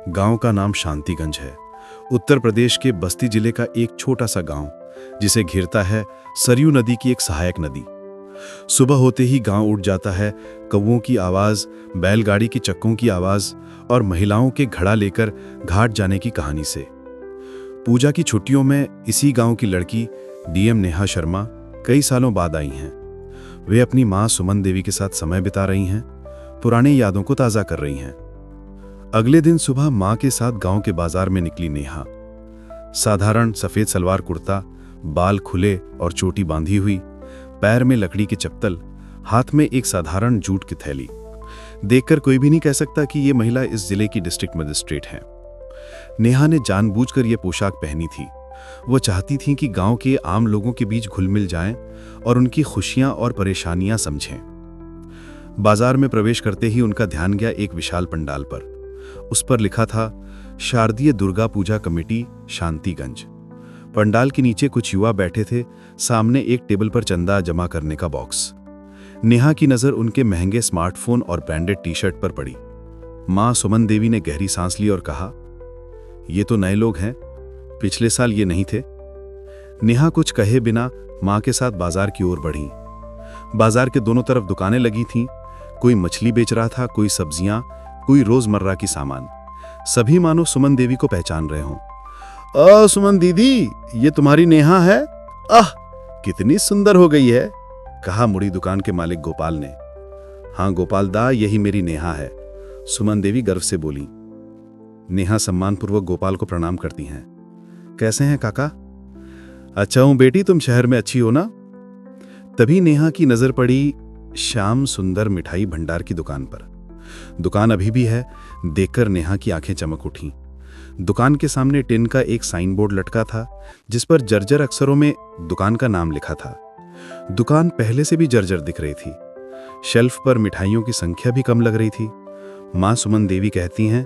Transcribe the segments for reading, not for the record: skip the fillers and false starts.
गांव का नाम शांतिगंज है। उत्तर प्रदेश के बस्ती जिले का एक छोटा सा गांव, जिसे घिरता है सरयू नदी की एक सहायक नदी। सुबह होते ही गांव उठ जाता है कौवों की आवाज, बैलगाड़ी की चक्कों की आवाज और महिलाओं के घड़ा लेकर घाट जाने की कहानी से। पूजा की छुट्टियों में इसी गांव की लड़की डीएम नेहा शर्मा कई सालों बाद आई हैं। वे अपनी मां सुमन देवी के साथ समय बिता रही हैं, पुरानी यादों को ताज़ा कर रही हैं। अगले दिन सुबह मां के साथ गांव के बाजार में निकली नेहा। साधारण सफेद सलवार कुर्ता, बाल खुले और चोटी बांधी हुई, पैर में लकड़ी की चप्पल, हाथ में एक साधारण जूट की थैली। देखकर कोई भी नहीं कह सकता कि ये महिला इस जिले की डिस्ट्रिक्ट मजिस्ट्रेट है। नेहा ने जानबूझकर यह पोशाक पहनी थी। वो चाहती थी कि गांव के आम लोगों के बीच घुल मिल जाएं और उनकी खुशियां और परेशानियां समझें। बाजार में प्रवेश करते ही उनका ध्यान गया एक विशाल पंडाल पर। उस पर लिखा था शारदीय दुर्गा पूजा कमेटी शांतिगंज। पंडाल के नीचे कुछ युवा बैठे थे, सामने एक टेबल पर चंदा जमा करने का बॉक्स। नेहा की नजर उनके महंगे स्मार्टफोन और ब्रांडेड टी शर्ट पर पड़ी। मां सुमन देवी ने गहरी सांस ली और कहा, ये तो नए लोग हैं, पिछले साल ये नहीं थे। नेहा कुछ कहे बिना मां के साथ बाजार की ओर बढ़ी। बाजार के दोनों तरफ दुकानें लगी थीं। कोई मछली बेच रहा था, कोई सब्जियां, कोई रोजमर्रा की सामान। सभी मानो सुमन देवी को पहचान रहे हों। सुमन दीदी, ये तुम्हारी नेहा है? आह, कितनी सुंदर हो गई है, कहा मुड़ी दुकान के मालिक गोपाल ने। हाँ गोपाल दा, यही मेरी नेहा है, सुमन देवी गर्व से बोली। नेहा सम्मानपूर्वक गोपाल को प्रणाम करती हैं। कैसे हैं काका? अच्छा हूं बेटी, तुम शहर में अच्छी हो ना? तभी नेहा की नजर पड़ी श्याम सुंदर मिठाई भंडार की दुकान पर। दुकान अभी भी है। देखकर नेहा की आंखें चमक उठीं। दुकान के सामने टिन का एक साइन बोर्ड लटका था, जिस पर जर्जर अक्षरों में दुकान का नाम लिखा था। दुकान पहले से भी जर्जर दिख रही थी। शेल्फ पर मिठाइयों की संख्या भी कम लग रही थी। मां सुमन देवी कहती हैं,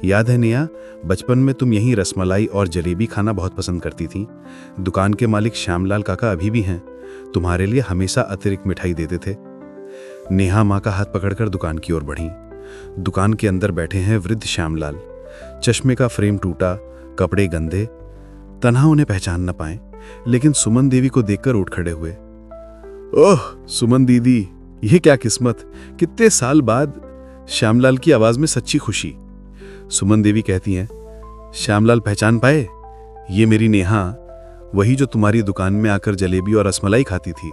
याद है नेहा, बचपन में तुम यहीं रसमलाई और जलेबी खाना बहुत पसंद करती थी। दुकान के मालिक श्यामलाल काका अभी भी हैं, तुम्हारे लिए हमेशा अतिरिक्त मिठाई देते थे। नेहा मां का हाथ पकड़कर दुकान की ओर बढ़ी। दुकान के अंदर बैठे हैं वृद्ध श्यामलाल। चश्मे का फ्रेम टूटा, कपड़े गंदे। तन्हा उन्हें पहचान न पाए, लेकिन सुमन देवी को देखकर उठ खड़े हुए। ओह सुमन दीदी, यह क्या किस्मत, कितने साल बाद। श्यामलाल की आवाज में सच्ची खुशी। सुमन देवी कहती हैं, श्यामलाल पहचान पाए? ये मेरी नेहा, वही जो तुम्हारी दुकान में आकर जलेबी और रसमलाई खाती थी।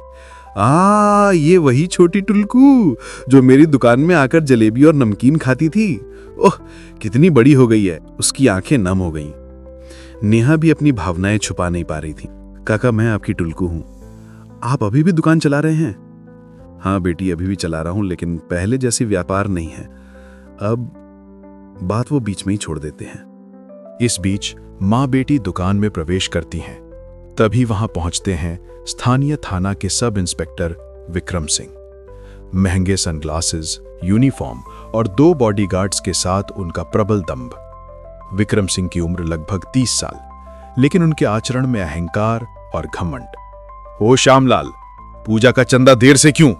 ये वही छोटी टुलकू जो मेरी दुकान में आकर जलेबी और नमकीन खाती थी। ओह, कितनी बड़ी हो गई है। उसकी आंखें नम हो गईं। नेहा भी अपनी भावनाएं छुपा नहीं पा रही थी। काका, मैं आपकी टुलकू हूं। आप अभी भी दुकान चला रहे हैं? हाँ बेटी, अभी भी चला रहा हूं, लेकिन पहले जैसी व्यापार नहीं है। अब बात वो बीच में ही छोड़ देते हैं। इस बीच मां बेटी दुकान में प्रवेश करती हैं। तभी वहां पहुंचते हैं स्थानीय थाना के सब इंस्पेक्टर विक्रम सिंह। महंगे सनग्लासेस, यूनिफॉर्म और 2 बॉडीगार्ड्स के साथ उनका प्रबल दंभ। विक्रम सिंह की उम्र लगभग 30 साल, लेकिन उनके आचरण में अहंकार और घमंड। ओ श्यामलाल, पूजा का चंदा देर से क्यों?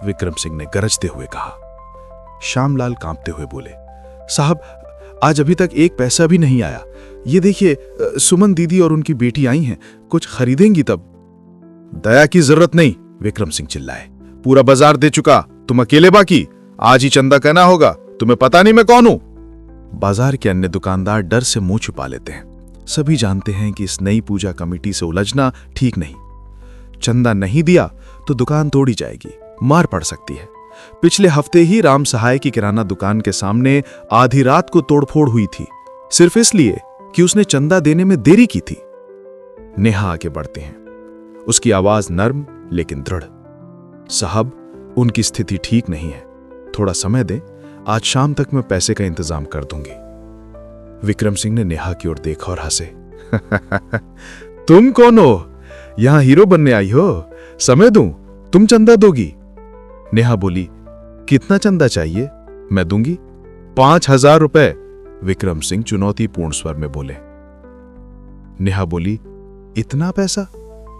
विक्रम सिंह ने गरजते हुए कहा। श्यामलाल कांपते हुए बोले, साहब, आज अभी तक 1 पैसा भी नहीं आया। ये देखिए, सुमन दीदी और उनकी बेटी आई हैं, कुछ खरीदेंगी तब। दया की जरूरत नहीं, विक्रम सिंह चिल्लाए। पूरा बाजार दे चुका, तुम अकेले बाकी। आज ही चंदा कहना होगा। तुम्हें पता नहीं मैं कौन हूं? बाजार के अन्य दुकानदार डर से मुंह छुपा लेते हैं। सभी जानते हैं कि इस नई पूजा कमेटी से उलझना ठीक नहीं। चंदा नहीं दिया तो दुकान तोड़ी जाएगी, मार पड़ सकती है। पिछले हफ्ते ही राम सहाय की किराना दुकान के सामने आधी रात को तोड़फोड़ हुई थी, सिर्फ इसलिए कि उसने चंदा देने में देरी की थी। नेहा आगे बढ़ते हैं। उसकी आवाज नर्म लेकिन दृढ़। साहब, उनकी स्थिति ठीक नहीं है, थोड़ा समय दें, आज शाम तक मैं पैसे का इंतजाम कर दूंगी। विक्रम सिंह ने नेहा की ओर देखा और हंसे। तुम कौन हो? यहां हीरो बनने आई हो? समय दूं, तुम चंदा दोगी? नेहा बोली, कितना चंदा चाहिए? मैं दूंगी 5,000 रुपए, विक्रम सिंह चुनौतीपूर्ण स्वर में बोले। नेहा बोली, इतना पैसा?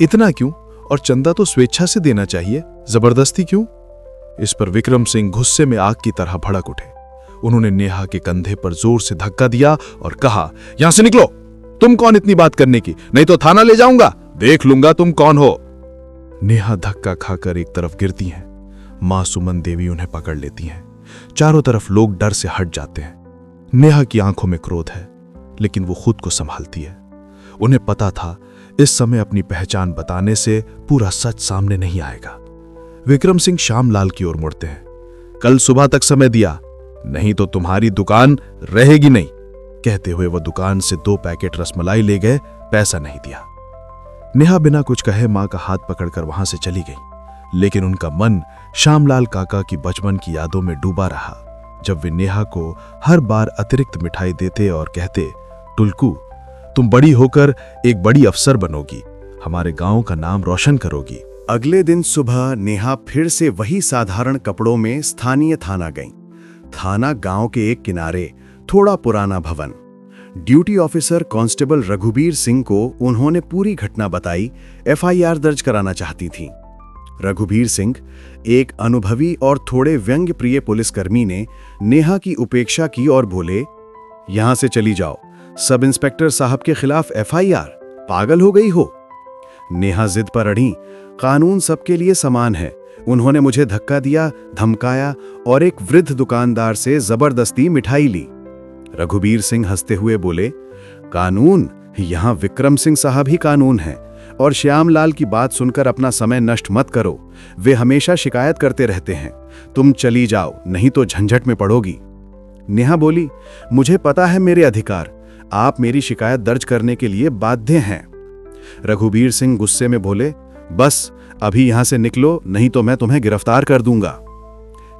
इतना क्यों? और चंदा तो स्वेच्छा से देना चाहिए, जबरदस्ती क्यों? इस पर विक्रम सिंह गुस्से में आग की तरह भड़क उठे। उन्होंने नेहा के कंधे पर जोर से धक्का दिया और कहा, यहां से निकलो। तुम कौन इतनी बात करने की? नहीं तो थाना ले जाऊंगा, देख लूंगा तुम कौन हो। नेहा धक्का खाकर एक तरफ गिरती हैं। मां सुमन देवी उन्हें पकड़ लेती हैं। चारों तरफ लोग डर से हट जाते हैं। नेहा की आंखों में क्रोध है, लेकिन वो खुद को संभालती है। उन्हें पता था इस समय अपनी पहचान बताने से पूरा सच सामने नहीं आएगा। विक्रम सिंह श्यामलाल की ओर मुड़ते हैं। कल सुबह तक समय दिया, नहीं तो तुम्हारी दुकान रहेगी नहीं, कहते हुए वह दुकान से 2 पैकेट रसमलाई ले गए। पैसा नहीं दिया। नेहा बिना कुछ कहे मां का हाथ पकड़कर वहां से चली गई, लेकिन उनका मन श्यामलाल काका की बचपन की यादों में डूबा रहा, जब वे नेहा को हर बार अतिरिक्त मिठाई देते और कहते, टुलकू तुम बड़ी होकर एक बड़ी अफसर बनोगी, हमारे गांव का नाम रोशन करोगी। अगले दिन सुबह नेहा फिर से वही साधारण कपड़ों में स्थानीय थाना गईं। थाना गांव के एक किनारे थोड़ा पुराना भवन। Duty officer constable Raghubir Singh को उन्होंने पूरी घटना बताई, एफआईआर दर्ज कराना चाहती थीं। रघुबीर सिंह, एक अनुभवी और थोड़े व्यंग्य प्रिय पुलिसकर्मी, ने नेहा की उपेक्षा की और बोले, यहां से चली जाओ, सब इंस्पेक्टर साहब के खिलाफ एफआईआर, पागल हो गई हो। नेहा जिद पर अड़ी, कानून सबके लिए समान है। उन्होंने मुझे धक्का दिया, धमकाया और एक वृद्ध दुकानदार से जबरदस्ती मिठाई ली। रघुबीर सिंह हंसते हुए बोले, कानून? यहां विक्रम सिंह साहब ही कानून हैं, और श्यामलाल की बात सुनकर अपना समय नष्ट मत करो, वे हमेशा शिकायत करते रहते हैं। तुम चली जाओ, नहीं तो झंझट में पड़ोगी। नेहा बोली, मुझे पता है मेरे अधिकार, आप मेरी शिकायत दर्ज करने के लिए बाध्य हैं। रघुबीर सिंह गुस्से में बोले, बस अभी यहां से निकलो, नहीं तो मैं तुम्हें गिरफ्तार कर दूंगा।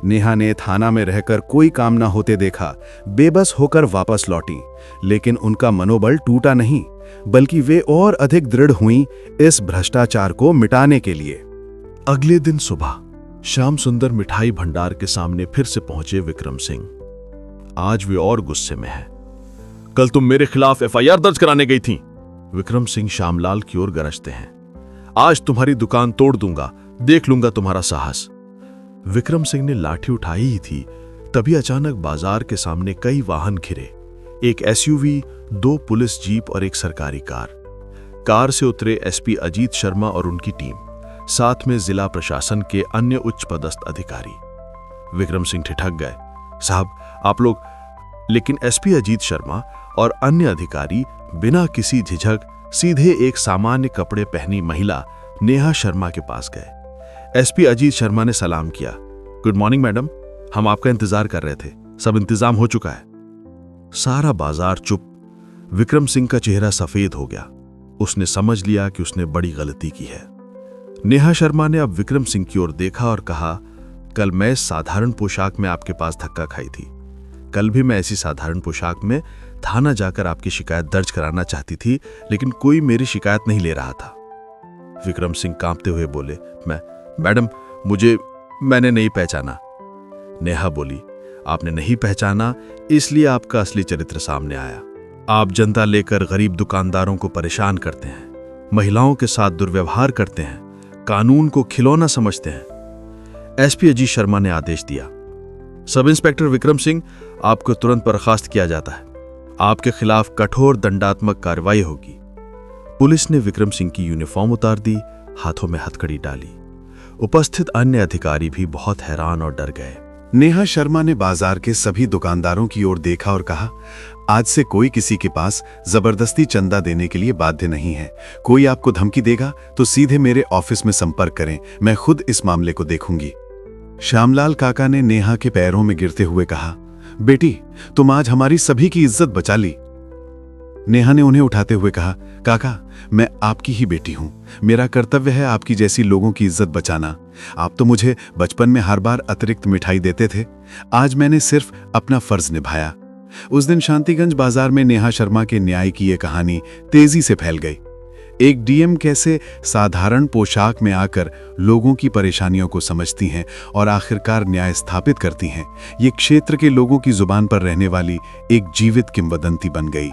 नेहा ने थाना में रहकर कोई काम ना होते देखा, बेबस होकर वापस लौटी, लेकिन उनका मनोबल टूटा नहीं, बल्कि वे और अधिक दृढ़ हुईं इस भ्रष्टाचार को मिटाने के लिए। अगले दिन सुबह श्याम सुंदर मिठाई भंडार के सामने फिर से पहुंचे विक्रम सिंह। आज वे और गुस्से में हैं। कल तुम मेरे खिलाफ एफआईआर दर्ज कराने गई थी। विक्रम सिंह श्यामलाल की ओर गरजते हैं। आज तुम्हारी दुकान तोड़ दूंगा, देख लूंगा तुम्हारा साहस। विक्रम सिंह ने लाठी उठाई ही थी, तभी अचानक बाजार के सामने कई वाहन घिरे। एक एसयूवी, 2 पुलिस जीप और एक सरकारी कार। कार से उतरे एसपी अजीत शर्मा और उनकी टीम, साथ में जिला प्रशासन के अन्य उच्च पदस्थ अधिकारी। विक्रम सिंह ठिठक गए, साहब आप लोग। लेकिन एसपी अजीत शर्मा और अन्य अधिकारी बिना किसी झिझक सीधे एक सामान्य कपड़े पहनी महिला नेहा शर्मा के पास गए। एसपी अजीत शर्मा ने सलाम किया। गुड मॉर्निंग मैडम, हम आपका इंतजार कर रहे थे, सब इंतजाम हो चुका है। सारा बाजार चुप। विक्रम सिंह का चेहरा सफेद हो गया। उसने समझ लिया कि उसने बड़ी गलती की है। नेहा शर्मा ने अब विक्रम सिंह की ओर देखा और कहा, कल मैं साधारण पोशाक में आपके पास धक्का खाई थी। कल भी मैं ऐसी साधारण पोशाक में थाना जाकर आपकी शिकायत दर्ज कराना चाहती थी, लेकिन कोई मेरी शिकायत नहीं ले रहा था। विक्रम सिंह कांपते हुए बोले, मैडम मैंने नहीं पहचाना। नेहा बोली, आपने नहीं पहचाना इसलिए आपका असली चरित्र सामने आया। आप जनता लेकर गरीब दुकानदारों को परेशान करते हैं, महिलाओं के साथ दुर्व्यवहार करते हैं, कानून को खिलौना समझते हैं। एसपी अजीत शर्मा ने आदेश दिया, सब इंस्पेक्टर विक्रम सिंह, आपको तुरंत बर्खास्त किया जाता है। आपके खिलाफ कठोर दंडात्मक कार्रवाई होगी। पुलिस ने विक्रम सिंह की यूनिफॉर्म उतार दी, हाथों में हथकड़ी डाली। उपस्थित अन्य अधिकारी भी बहुत हैरान और डर गए। नेहा शर्मा ने बाजार के सभी दुकानदारों की ओर देखा और कहा, आज से कोई किसी के पास जबरदस्ती चंदा देने के लिए बाध्य नहीं है। कोई आपको धमकी देगा तो सीधे मेरे ऑफिस में संपर्क करें, मैं खुद इस मामले को देखूंगी। श्यामलाल काका ने नेहा के पैरों में गिरते हुए कहा, बेटी तुम आज हमारी सभी की इज्जत बचा ली। नेहा ने उन्हें उठाते हुए कहा, काका मैं आपकी ही बेटी हूं, मेरा कर्तव्य है आपकी जैसी लोगों की इज्जत बचाना। आप तो मुझे बचपन में हर बार अतिरिक्त मिठाई देते थे, आज मैंने सिर्फ अपना फर्ज निभाया। उस दिन शांतिगंज बाजार में नेहा शर्मा के न्याय की यह कहानी तेजी से फैल गई। एक डीएम कैसे साधारण पोशाक में आकर लोगों की परेशानियों को समझती हैं और आखिरकार न्याय स्थापित करती हैं, ये क्षेत्र के लोगों की जुबान पर रहने वाली एक जीवित किंवदंती बन गई।